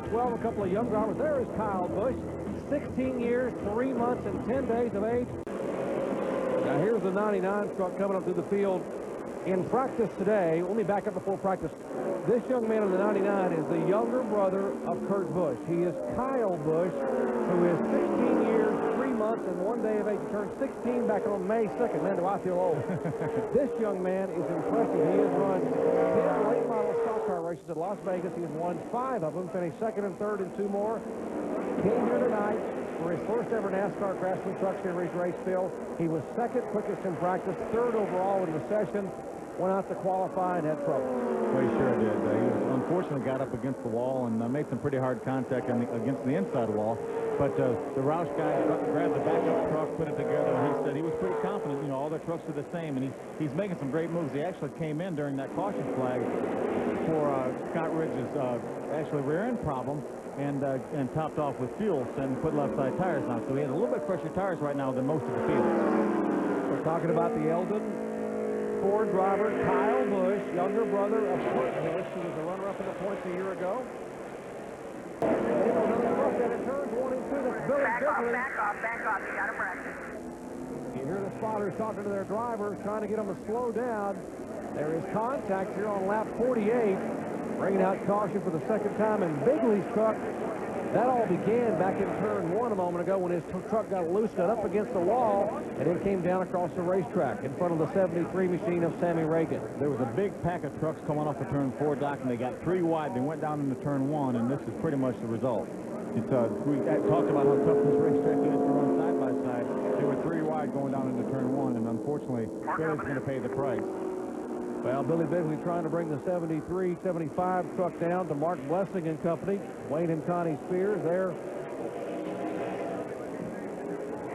0-12, a couple of young drivers. There is Kyle Busch, 16 years, 3 months, and 10 days of age. Now here's the 99 truck coming up through the field in practice today. Let me back up before practice. This young man in the 99 is the younger brother of Kurt Busch. He is Kyle Busch, who is 16 years, 3 months, and 1 day of age. He turned 16 back on May 2nd. Man, do I feel old. This young man is impressive. He has run 10 late model stock car races at Las Vegas. He has won 5 of them, finished second and third in 2 more. Came here tonight for his first ever NASCAR Craftsman Truck Series race, Phil. He was second quickest in practice, 3rd overall in the session. Went out to qualify and had trouble. Well, he sure did. He unfortunately got up against the wall and made some pretty hard contact against the inside wall. But the Roush guy grabbed the backup truck, put it together, and he said he was pretty confident. You know, all their trucks are the same, and he's making some great moves. He actually came in during that caution flag for Scott Ridge's actually rear end problem and topped off with fuel and put left side tires on. So he has a little bit fresher tires right now than most of the field. We're talking about the Eldon Ford driver, Kyle Busch, younger brother of Kurt Busch, who was a runner-up in the points a year ago. Another truck that it turns 1 and 2. That's Billy Bigley. Back off. You got him wrecked. You hear the spotters talking to their drivers, trying to get them to slow down. There is contact here on lap 48. Bringing out caution for the second time in Bigley's truck. That all began back in turn 1 a moment ago when his truck got loose, got up against the wall, and it came down across the racetrack in front of the 73 machine of Sammy Reagan. There was a big pack of trucks coming off of turn 4, Doc, and they got 3 wide. They went down into turn 1, and this is pretty much the result. It's, we talked about how tough this racetrack is to run side by side. They were 3 wide going down into turn 1, and unfortunately, Billy's going to pay the price. Well, Billy Bigley trying to bring the 73, 75 truck down to Mark Blessing and company. Wayne and Connie Spears there.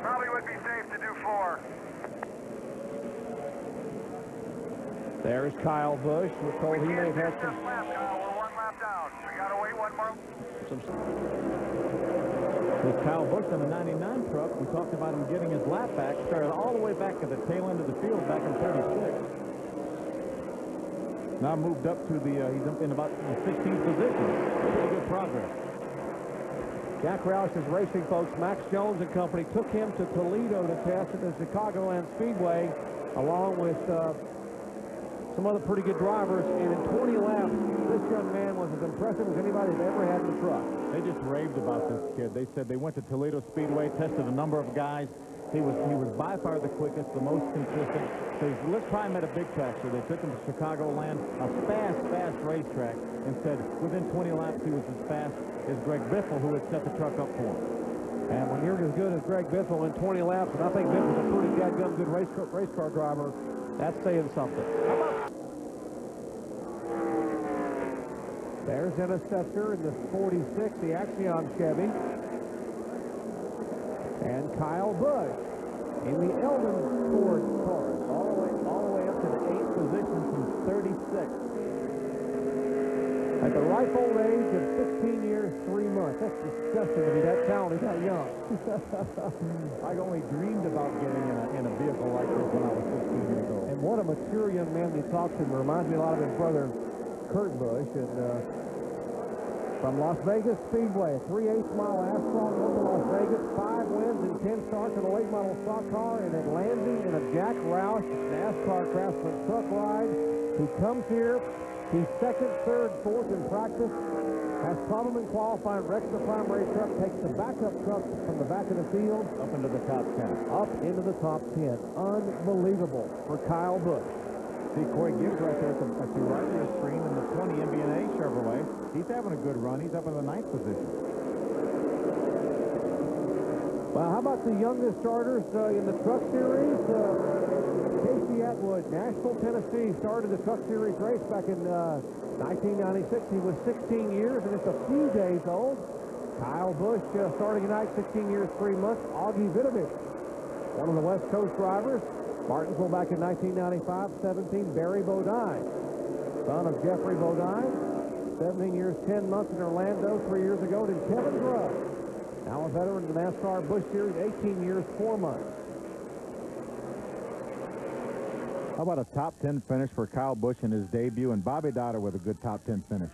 Probably would be safe to do 4. There's Kyle Busch. We're told he may have had some... We're 1 lap down. We got to wait 1 more. With Kyle Busch on the 99 truck, we talked about him getting his lap back. Started all the way back at the tail end of the field back in 36. Now moved up to the, he's up in about the 16th position. Pretty good progress. Jack Roush's racing folks, Max Jones and company, took him to Toledo to test at the Chicagoland Speedway, along with some other pretty good drivers. And in 20 laps, this young man was as impressive as anybody they've ever had in the truck. They just raved about this kid. They said they went to Toledo Speedway, tested a number of guys. He was by far the quickest, the most consistent. So let's try him at a big track. So they took him to Chicagoland, a fast racetrack, and said within 20 laps he was as fast as Greg Biffle, who had set the truck up for him. And when you're as good as Greg Biffle in 20 laps, and I think Biffle's a pretty dadgum good race car driver, that's saying something. There's Interceptor in the 46, the Axion Chevy. And Kyle Busch in the Eldon Ford cars, all the way up to the 8th position from 36. At the ripe old age of 16 years, 3 months. That's disgusting to be that talented, that young. I only dreamed about getting in a vehicle like this when I was 16 years old. And what a mature young man he talks to. Reminds me a lot of his brother, Kurt Busch. And from Las Vegas Speedway, a 3/8 mile asphalt run to Las Vegas, 5 wins and 10 starts in a late model stock car, and then landing in a Jack Roush NASCAR Craftsman truck ride. He comes here, he's 2nd, 3rd, 4th in practice, has problem in qualifying, wrecks the primary truck, takes the backup truck from the back of the field up into the top 10. Up into the top 10. Unbelievable for Kyle Busch. See Corey Gibbs right there at the right of your screen in the 20 MB&A Chevrolet. He's having a good run. He's up in the 9th position. Well, how about the youngest starters in the Truck Series? Casey Atwood, Nashville, Tennessee, started the Truck Series race back in 1996. He was 16 years and just a few days old. Kyle Busch starting tonight, 16 years, 3 months. Augie Vidovich, one of the West Coast drivers. Martinsville back in 1995, 17, Barry Bodine, son of Jeffrey Bodine, 17 years, 10 months in Orlando 3 years ago. Then Kevin Grubb, now a veteran of the NASCAR Busch Series, 18 years, 4 months. How about a top 10 finish for Kyle Busch in his debut, and Bobby Dodder with a good top 10 finish?